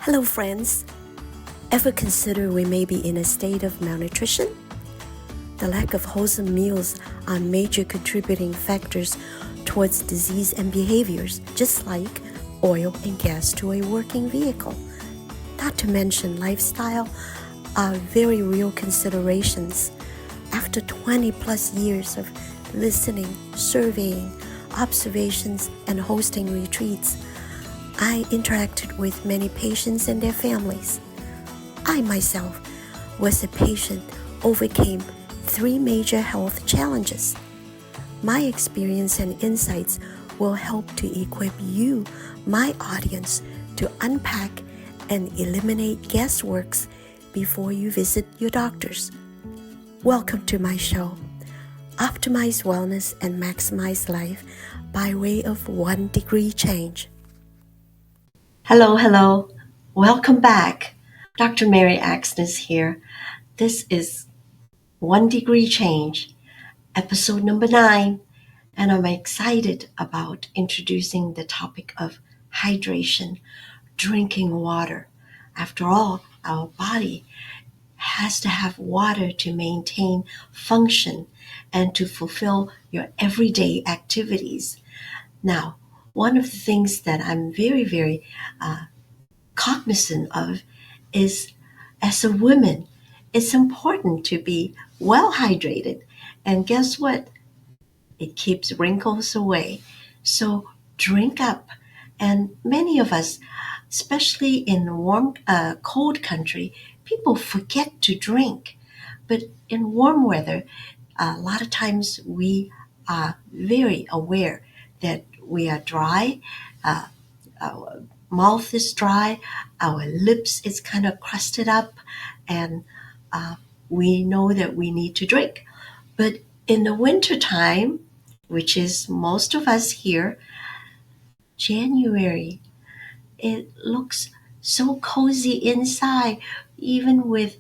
Hello friends, ever consider we may be in a state of malnutrition? The lack of wholesome meals are major contributing factors towards disease and behaviors, just like oil and gas to a working vehicle. Not to mention lifestyle are very real considerations. After 20 plus years of listening, surveying, observations, and hosting retreats, I interacted with many patients and their families. I myself was a patient overcame 3 major health challenges. My experience and insights will help to equip you, my audience, to unpack and eliminate guessworks before you visit your doctors. Welcome to my show, Optimize Wellness and Maximize Life by way of 1 degree change. Hello. Welcome back. Dr. Mary Axness here. This is 1 degree change, episode number 9, and I'm excited about introducing the topic of hydration, drinking water. After all, our body has to have water to maintain function and to fulfill your everyday activities. Now, one of the things that I'm very cognizant of is, as a woman, it's important to be well hydrated. And guess what? It keeps wrinkles away. So drink up. And many of us, especially in warm, cold country, people forget to drink. But in warm weather, a lot of times we are very aware that we are dry, our mouth is dry, our lips is kind of crusted up, and we know that we need to drink. But in the winter time, which is most of us here, January, it looks so cozy inside, even with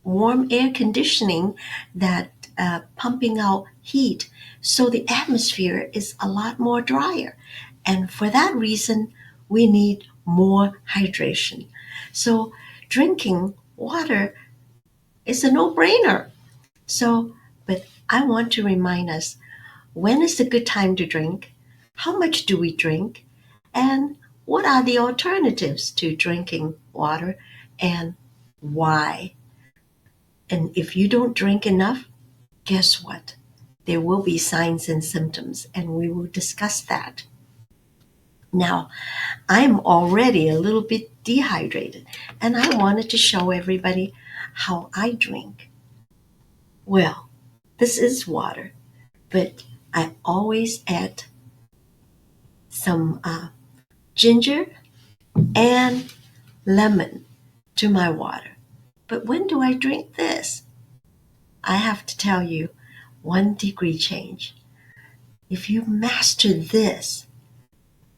warm air conditioning that pumping out heat. So the atmosphere is a lot more drier. And for that reason, we need more hydration. So drinking water is a no-brainer. But I want to remind us, when is a good time to drink? How much do we drink? And what are the alternatives to drinking water and why? And if you don't drink enough, guess what? There will be signs and symptoms, and we will discuss that. Now, I'm already a little bit dehydrated, and I wanted to show everybody how I drink. Well, this is water, but I always add some ginger and lemon to my water. But when do I drink this? I have to tell you, 1 degree change. If you master this,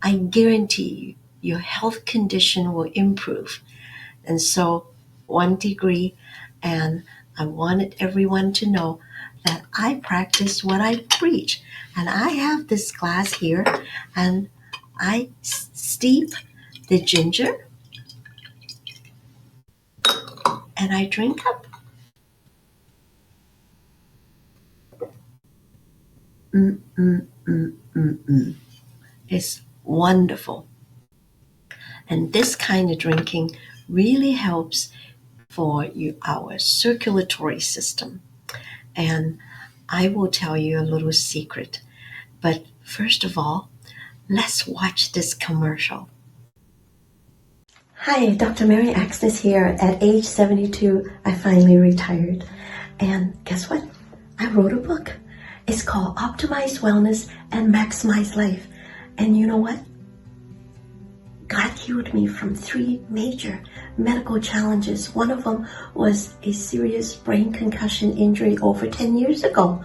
I guarantee you, your health condition will improve. And so 1 degree, and I wanted everyone to know that I practice what I preach. And I have this glass here, and I steep the ginger, and I drink up. It's wonderful. And this kind of drinking really helps for our circulatory system. And I will tell you a little secret. But first of all, let's watch this commercial. Hi, Dr. Mary Axness here. At age 72, I finally retired. And guess what? I wrote a book. It's called Optimize Wellness and Maximize Life. And you know what? God healed me from 3 major medical challenges. One of them was a serious brain concussion injury over 10 years ago.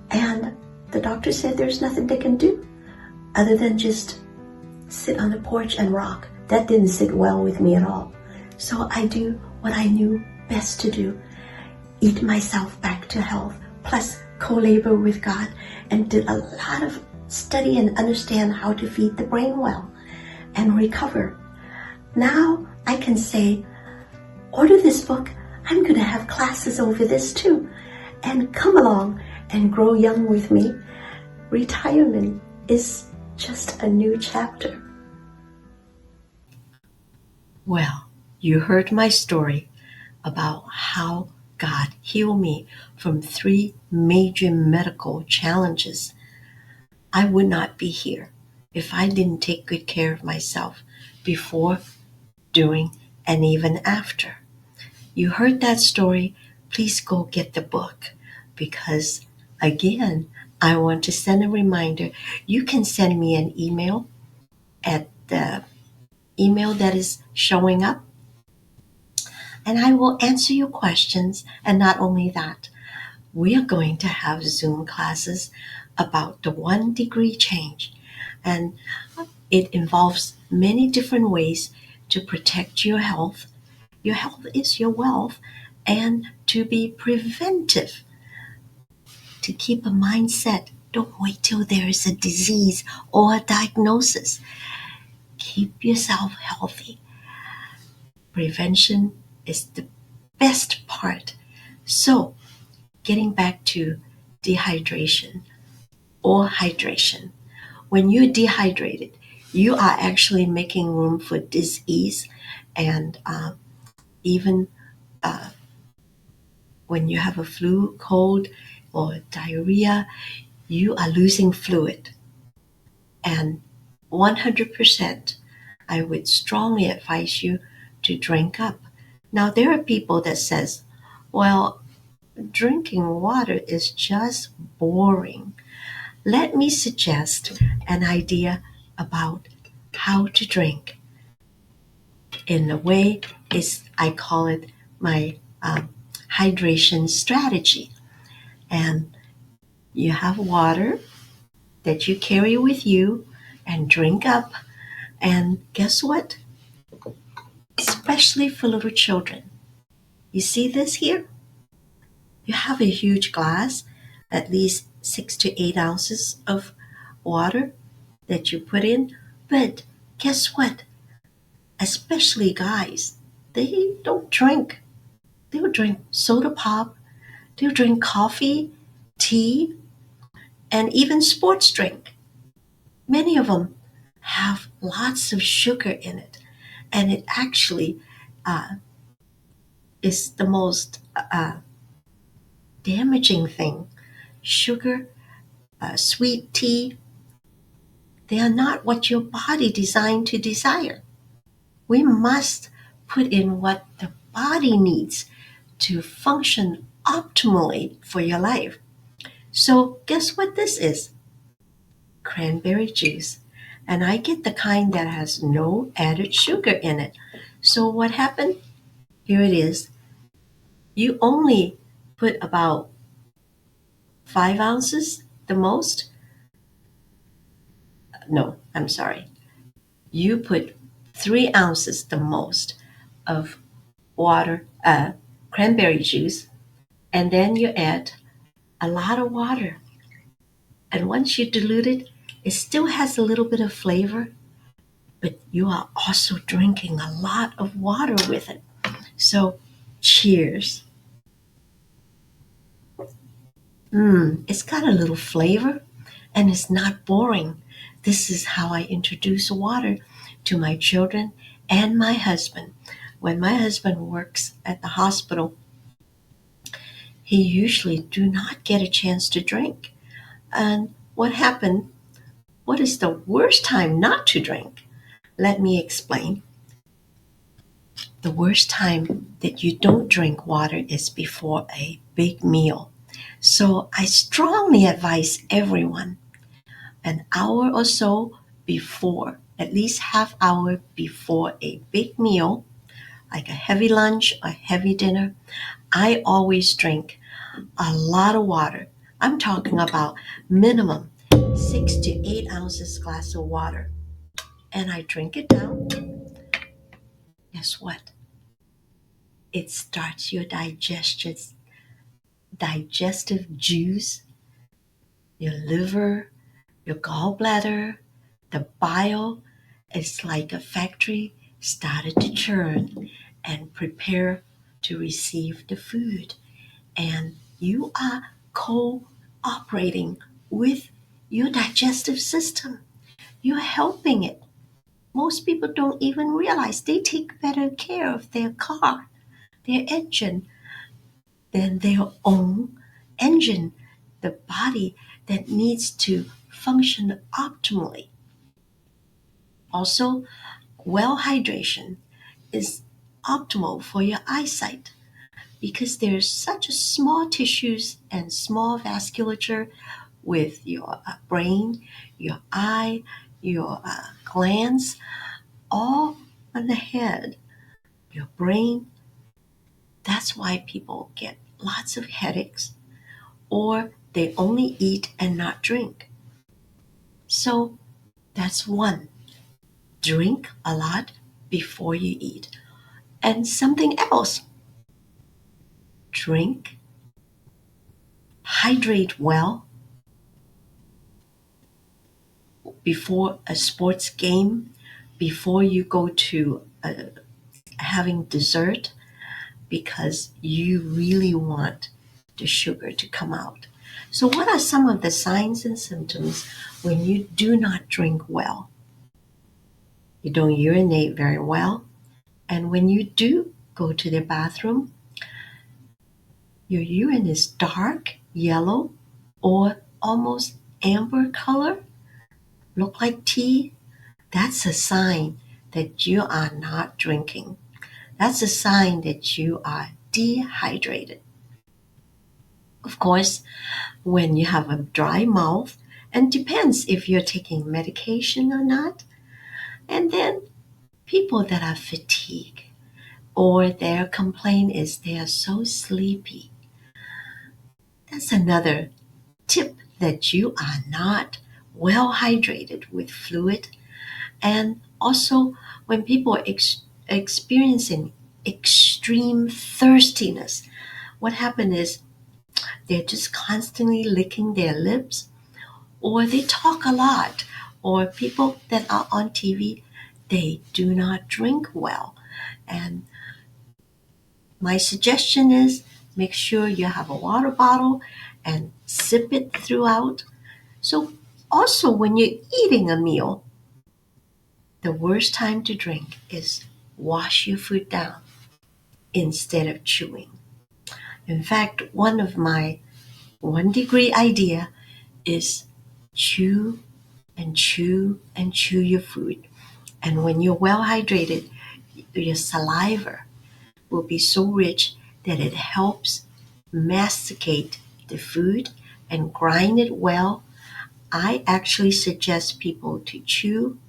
And the doctor said there's nothing they can do other than just sit on the porch and rock. That didn't sit well with me at all. So I do what I knew best to do. Eat myself back to health, plus co-labor with God, and did a lot of study and understand how to feed the brain well. and recover. Now I can say, order this book. I'm going to have classes over this too. And come along and grow young with me. Retirement is just a new chapter. Well, you heard my story about how God healed me from 3 major medical challenges. I would not be here if I didn't take good care of myself before, during, and even after. You heard that story. Please go get the book because, again, I want to send a reminder. You can send me an email at the email that is showing up, and I will answer your questions. And not only that, we are going to have Zoom classes about the 1 degree change. And it involves many different ways to protect your health. Your health is your wealth, and to be preventive, to keep a mindset. Don't wait till there is a disease or a diagnosis. Keep yourself healthy. Prevention is the best part. So, getting back to dehydration or hydration. When you're dehydrated, you are actually making room for disease, and even when you have a flu, cold, or diarrhea, you are losing fluid. And 100%, I would strongly advise you to drink up. Now, there are people that says, well, drinking water is just boring. Let me suggest an idea about how to drink in a way is I call it my hydration strategy. And you have water that you carry with you and drink up. And guess what? Especially for little children. You see this here? You have a huge glass, at least 6 to 8 ounces of water that you put in. But guess what? Especially guys, they don't drink. They'll drink soda pop, they'll drink coffee, tea, and even sports drink. Many of them have lots of sugar in it, and it actually uh, is the most damaging thing. Sugar, sweet tea, they are not what your body designed to desire. We must put in what the body needs to function optimally for your life. So, guess what this is? Cranberry juice. And I get the kind that has no added sugar in it. So, what happened? Here it is. You only put about 5 ounces, the most. No, I'm sorry. You put 3 ounces, the most, of water, cranberry juice, and then you add a lot of water. And once you dilute it, it still has a little bit of flavor, but you are also drinking a lot of water with it. So, cheers. It's got a little flavor and it's not boring. This is how I introduce water to my children and my husband. When my husband works at the hospital, he usually do not get a chance to drink. And what happened? What is the worst time not to drink? Let me explain. The worst time that you don't drink water is before a big meal. So I strongly advise everyone an hour or so before, at least half hour before a big meal, like a heavy lunch or heavy dinner, I always drink a lot of water. I'm talking about minimum 6 to 8 ounces glass of water. And I drink it down. Guess what? It starts your digestive juice, your liver, your gallbladder, the bile. It's like a factory started to churn and prepare to receive the food. And you are cooperating with your digestive system. You're helping it. Most people don't even realize they take better care of their car, their engine, than their own engine, the body that needs to function optimally. Also, well hydration is optimal for your eyesight because there's such a small tissues and small vasculature with your brain, your eye, your glands, all on the head, your brain. That's why people get lots of headaches or they only eat and not drink. So that's one. Drink a lot before you eat. And something else, drink, hydrate well before a sports game, before you go to having dessert, because you really want the sugar to come out. So, what are some of the signs and symptoms when you do not drink well? You don't urinate very well, and when you do go to the bathroom, your urine is dark, yellow, or almost amber color, look like tea. That's a sign that you are not drinking. That's a sign that you are dehydrated. Of course, when you have a dry mouth, and depends if you're taking medication or not, and then people that are fatigued or their complaint is they are so sleepy. That's another tip that you are not well hydrated with fluid. And also when people are experiencing extreme thirstiness, what happens is they're just constantly licking their lips, or they talk a lot, or people that are on TV, they do not drink well. And my suggestion is make sure you have a water bottle and sip it throughout. So, also, when you're eating a meal, the worst time to drink is wash your food down instead of chewing. In fact, one of my 1 degree idea is chew and chew and chew your food. And when you're well hydrated, your saliva will be so rich that it helps masticate the food and grind it well. I actually suggest people to chew,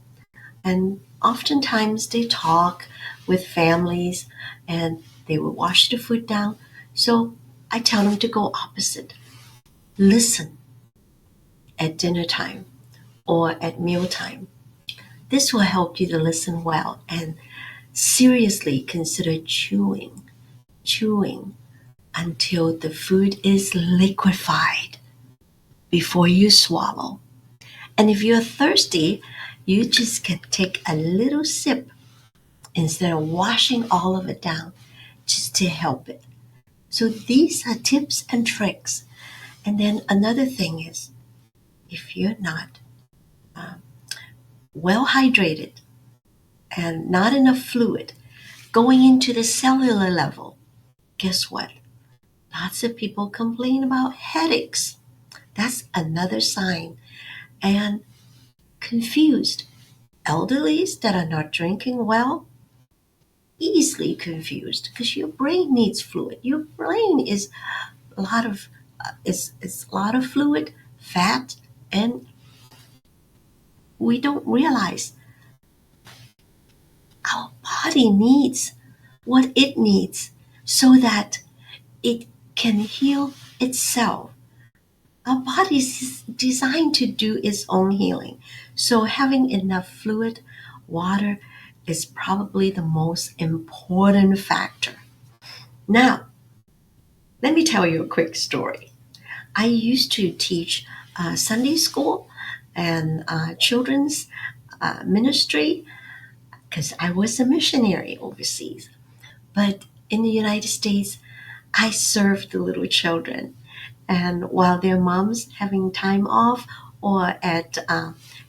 and oftentimes they talk with families and they will wash the food down. So I tell them to go opposite. Listen at dinner time or at mealtime. This will help you to listen well and seriously consider chewing until the food is liquefied before you swallow. And if you're thirsty, you just can take a little sip instead of washing all of it down just to help it. So these are tips and tricks. And then another thing is if you're not um, well hydrated and not enough fluid going into the cellular level, guess what? Lots of people complain about headaches. That's another sign. And confused. Elderlies that are not drinking well, easily confused because your brain needs fluid. Your brain is a lot of it's a lot of fluid, fat, and we don't realize our body needs what it needs so that it can heal itself. Our body is designed to do its own healing. So having enough fluid, water is probably the most important factor. Now, let me tell you a quick story. I used to teach Sunday school and children's ministry because I was a missionary overseas. But in the United States, I served the little children. And while their moms having time off or at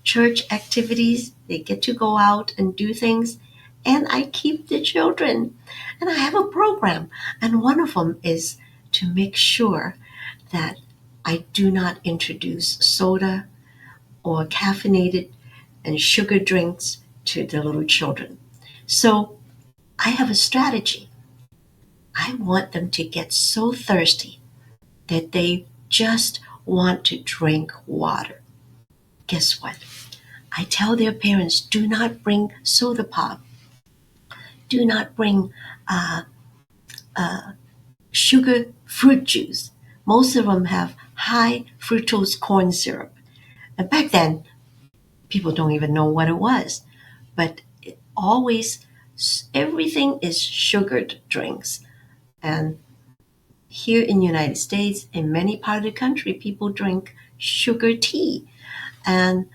church activities, they get to go out and do things. And I keep the children. And I have a program. And one of them is to make sure that I do not introduce soda or caffeinated and sugar drinks to the little children. So I have a strategy. I want them to get so thirsty that they just want to drink water. Guess what? I tell their parents, do not bring soda pop. Do not bring uh, sugar fruit juice. Most of them have high fructose corn syrup. And back then, people don't even know what it was. But it always, everything is sugared drinks. And here in the United States, in many parts of the country, people drink sugar tea. And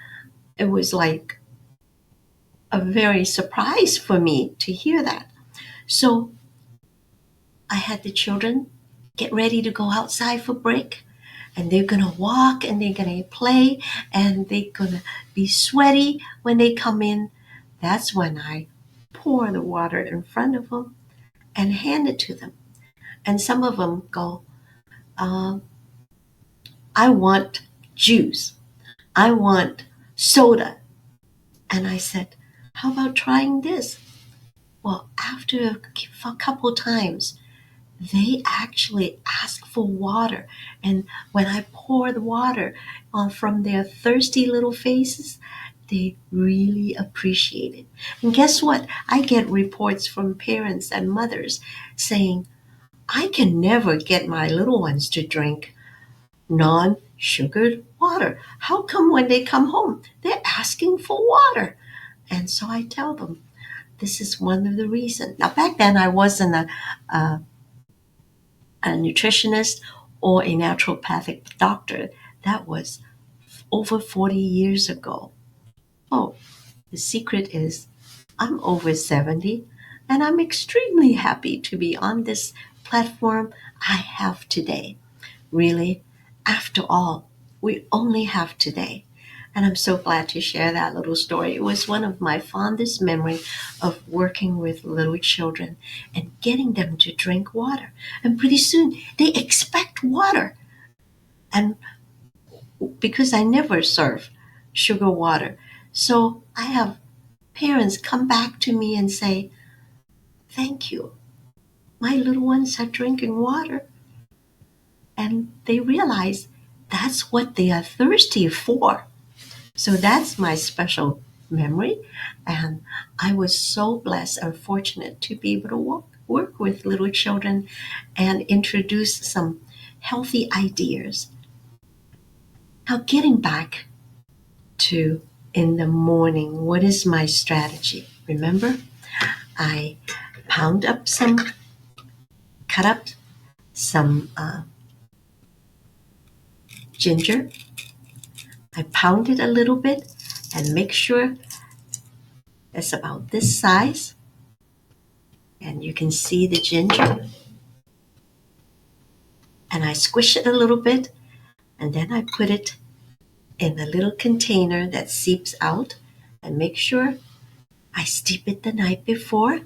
it was like a very surprise for me to hear that. So I had the children get ready to go outside for break, and they're gonna walk and they're gonna play and they're gonna be sweaty when they come in. That's when I pour the water in front of them and hand it to them. And some of them go, uh, I want juice. I want soda. And I said, how about trying this? Well, after a couple times, they actually ask for water. And when I pour the water from their thirsty little faces, they really appreciate it. And guess what? I get reports from parents and mothers saying, I can never get my little ones to drink non-sugared water. How come when they come home, they're asking for water? And so I tell them, this is one of the reasons. Now, back then, I wasn't a nutritionist or a naturopathic doctor. That was over 40 years ago. Oh, the secret is I'm over 70 and I'm extremely happy to be on this platform I have today. Really, after all, we only have today. And I'm so glad to share that little story. It was one of my fondest memories of working with little children and getting them to drink water. And pretty soon they expect water. And because I never serve sugar water, so I have parents come back to me and say, thank you. My little ones are drinking water. And they realize that's what they are thirsty for. So that's my special memory. And I was so blessed and fortunate to be able to work with little children and introduce some healthy ideas. Now, getting back to in the morning, what is my strategy? Remember, I pound up some, cut up some ginger. I pound it a little bit and make sure it's about this size. And you can see the ginger. And I squish it a little bit and then I put it in a little container that seeps out and make sure I steep it the night before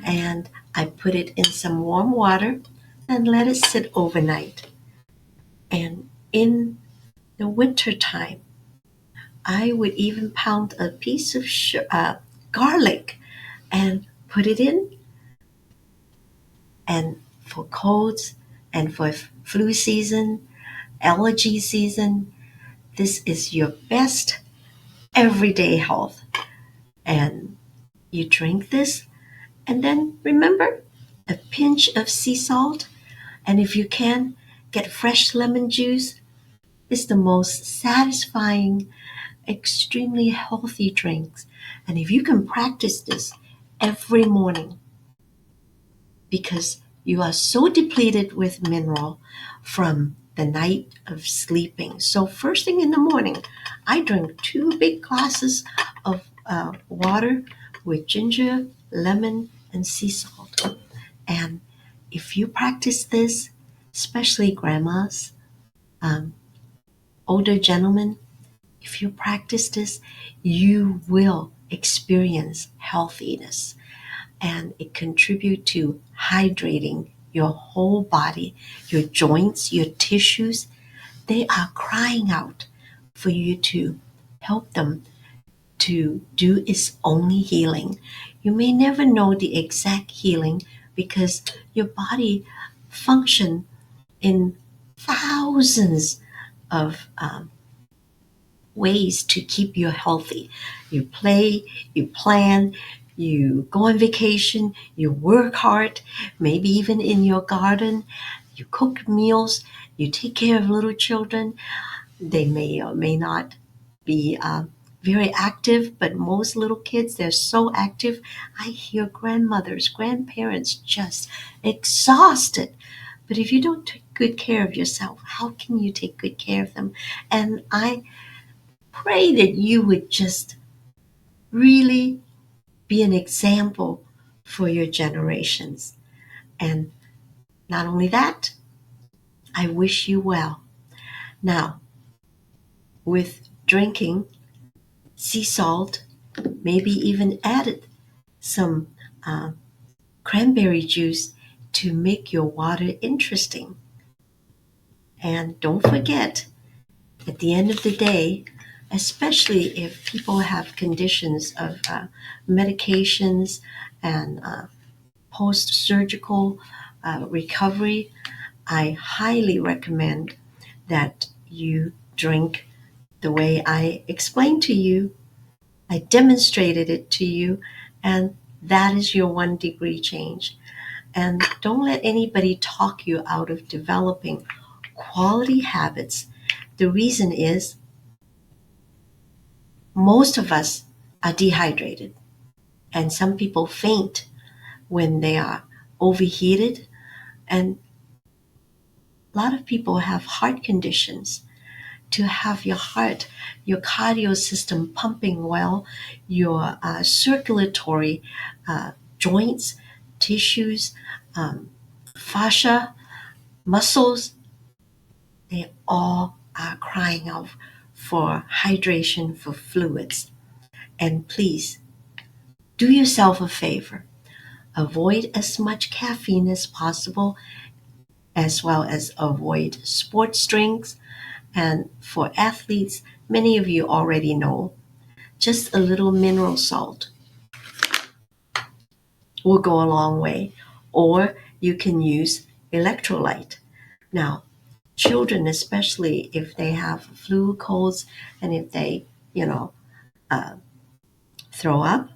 and I put it in some warm water and let it sit overnight. And in the winter time, I would even pound a piece of garlic and put it in. And for colds and for flu season, allergy season, this is your best everyday health. And you drink this, and then remember a pinch of sea salt. And if you can, get fresh lemon juice. It's the most satisfying, extremely healthy drinks. And if you can practice this every morning, because you are so depleted with mineral from the night of sleeping. So first thing in the morning, I drink 2 big glasses water with ginger, lemon, and sea salt. And if you practice this, especially grandmas, um, older gentlemen, if you practice this, you will experience healthiness, and it contribute to hydrating your whole body, your joints, your tissues. They are crying out for you to help them to do its only healing. You may never know the exact healing because your body function in thousands of ways to keep you healthy. You play, you plan, you go on vacation, you work hard, maybe even in your garden, you cook meals, you take care of little children. They may or may not be very active, but most little kids, they're so active. I hear grandmothers, grandparents just exhausted. But if you don't take good care of yourself, how can you take good care of them? And I pray that you would just really be an example for your generations. And not only that, I wish you well. Now, with drinking sea salt, maybe even added some uh, cranberry juice to make your water interesting. And don't forget, at the end of the day, especially if people have conditions of medications and post surgical recovery, I highly recommend that you drink the way I explained to you. I demonstrated it to you, and that is your 1 degree change. And don't let anybody talk you out of developing quality habits. The reason is most of us are dehydrated, and some people faint when they are overheated, and a lot of people have heart conditions. To have your heart, your cardio system pumping well, your circulatory joints, tissues, um, fascia, muscles, they all are crying out for hydration, for fluids. And please do yourself a favor. Avoid as much caffeine as possible, as well as avoid sports drinks. And for athletes, many of you already know, just a little mineral salt will go a long way. Or you can use electrolyte. Now, children, especially if they have flu, colds, and if they, uh, throw up,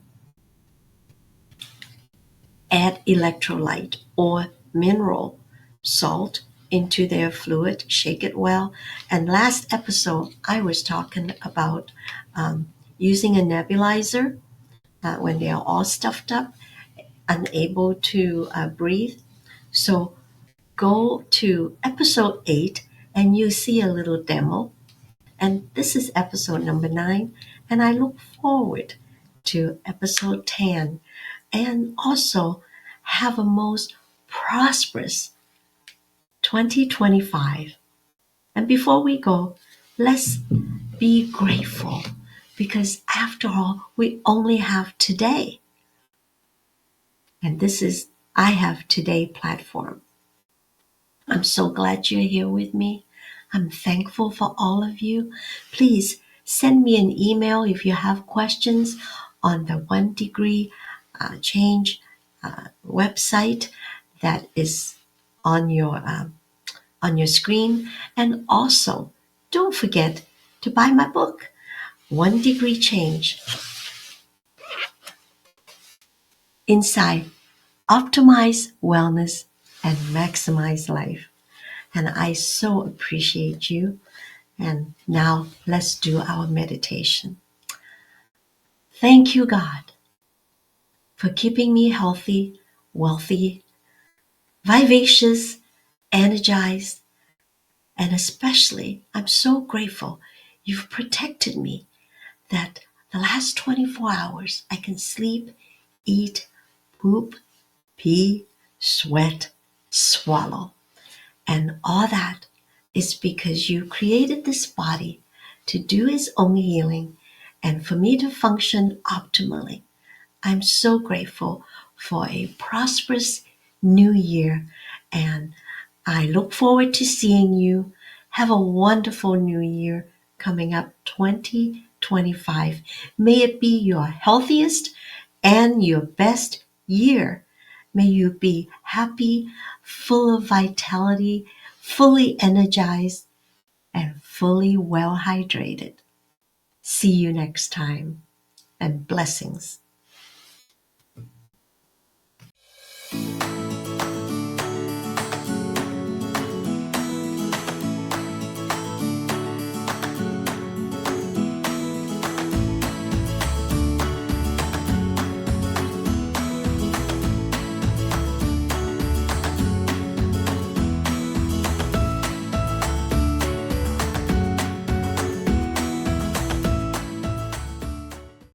add electrolyte or mineral salt into their fluid, shake it well. And last episode, I was talking about using a nebulizer when they are all stuffed up, unable to breathe. So go to episode 8 and you see a little demo. And this is episode number 9. And I look forward to episode 10, and also have a most prosperous 2025. And before we go, let's be grateful, because after all, we only have today. And this is I Have Today platform. I'm so glad you're here with me. I'm thankful for all of you. Please send me an email if you have questions on the 1 degree change website that is on your screen. And also, don't forget to buy my book, 1 Degree Change. Inside, optimize wellness and maximize life. And I so appreciate you. And now let's do our meditation. Thank you, God, for keeping me healthy, wealthy, vivacious, energized, and especially I'm so grateful you've protected me, that The last 24 hours, I can sleep, eat, poop, pee, sweat, swallow. And all that is because you created this body to do its own healing and for me to function optimally. I'm so grateful for a prosperous new year, and I look forward to seeing you. Have a wonderful new year coming up 2025. May it be your healthiest and your best year. May you be happy, full of vitality, fully energized, and fully well hydrated. See you next time, and blessings.